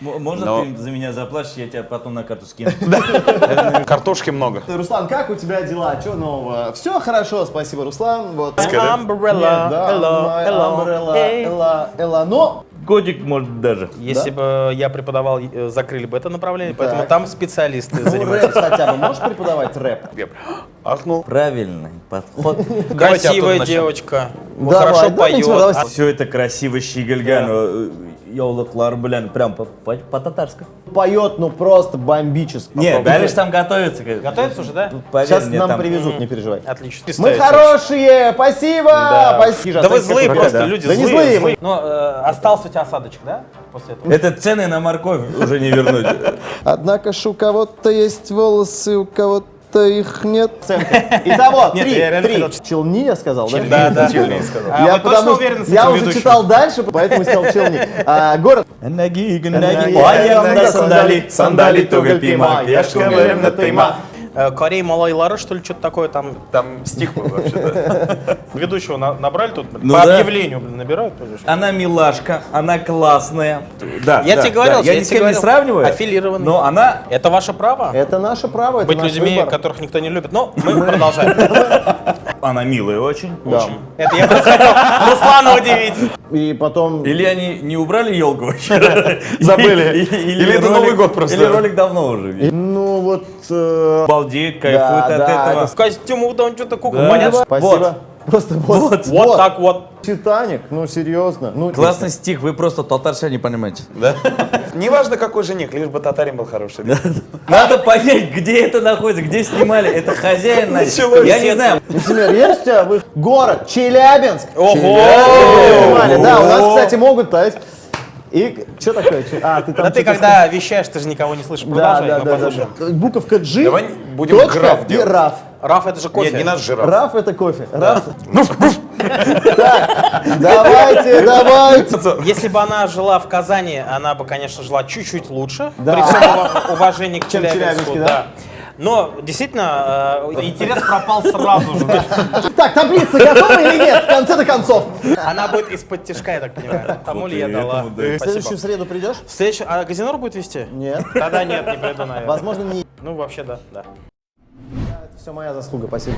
Можно ты за меня заплатишь, я тебя потом на карту скину? Картошки много. Руслан, как у тебя дела? Что нового? Все хорошо, спасибо, Руслан. Вот. Umbrella, Элла, но... Годик, может, даже. Если бы я преподавал, закрыли бы это направление, поэтому Так. там специалисты Рэп занимаются. хотя бы можешь преподавать рэп? Ахнул. Правильный подход. Красивая девочка, Давай, хорошо давай, поет. давай. Все это красиво, щегольгано. Ёлыклар, блин, прям по-татарски. Поет, ну просто бомбически. Нет, дальше там готовится. Готовится уже, да? Поверь Сейчас мне, нам там- привезут, не переживай. Отлично. Мы хорошие, спасибо! Да. Спасибо. Да вы злые какой, просто, да. люди Да не злые. злые мы. Но остался у тебя осадочек, да? После этого? Это цены на морковь уже не вернуть. Однако ж у кого-то есть волосы, у кого-то их нет. Итого, Нет, я реально три. хотел- Челни я сказал, да? Да. Челни сказал. А вы точно уверены с Я этим уже ведущим? читал дальше, поэтому сказал Челни. Город. Ноги, Сандали, туголь, пима, яшка, варим, на тайма. Корей малайлары, что ли, что-то такое там? Там стих был вообще-то. Ведущего набрали тут? Ну По да. объявлению, блин, набирают тоже? Она милашка, она классная. Да, Я да, тебе говорил, да. Я я ни с тебе кем не говорил. сравниваю. Аффилированный. Но она... Это ваше право? Это наше право, это Быть наш людьми, выбор. которых никто не любит. Но мы продолжаем. Она милая очень. Да. Это я просто хотел Руслана удивить. И потом... Или они не убрали елку вообще? Забыли. Или это ролик- Новый год просто. Или ролик давно уже. Ну вот... Балдеет, кайфует Да, от да, этого. В костюмах там что-то куклу, Да. понятно? Спасибо. Просто вот. Вот так вот. Титаник, ну серьезно. Ну, Классный стих, вы просто татарша не понимаете. Неважно, какой жених, лишь бы татарин был хороший. Надо понять, где это находится, где снимали. Это хозяин, значит. Началось. Я не знаю. Например, есть у тебя город Челябинск? Ого! Понимали, да, у нас, кстати, могут ставить. И что такое? А, ты там Да ты что-то когда вещаешь, ты же никого не слышишь. сказал. Продолжай, мы да. послушаем. Буковка G, Давай будем точка граф и делать. раф. Раф, это же кофе. Нет, не наш жираф. Раф это кофе. Раф. Так, давайте. Если бы она жила в Казани, она бы, конечно, жила чуть-чуть лучше. Да. При всем уважении к Чем Челябинску. Челябинске, да? Да. Но действительно, интерес пропал сразу же. знаешь. Так, таблица готова или нет? В конце-то концов. Она будет из-под тяжка, я так понимаю. Тому ли я дала. В следующую Спасибо. среду придешь? Следующий, а Газинор будет вести? Нет. Тогда нет, не приду, наверное. Возможно, не. Ну, вообще, да. Все моя заслуга, спасибо.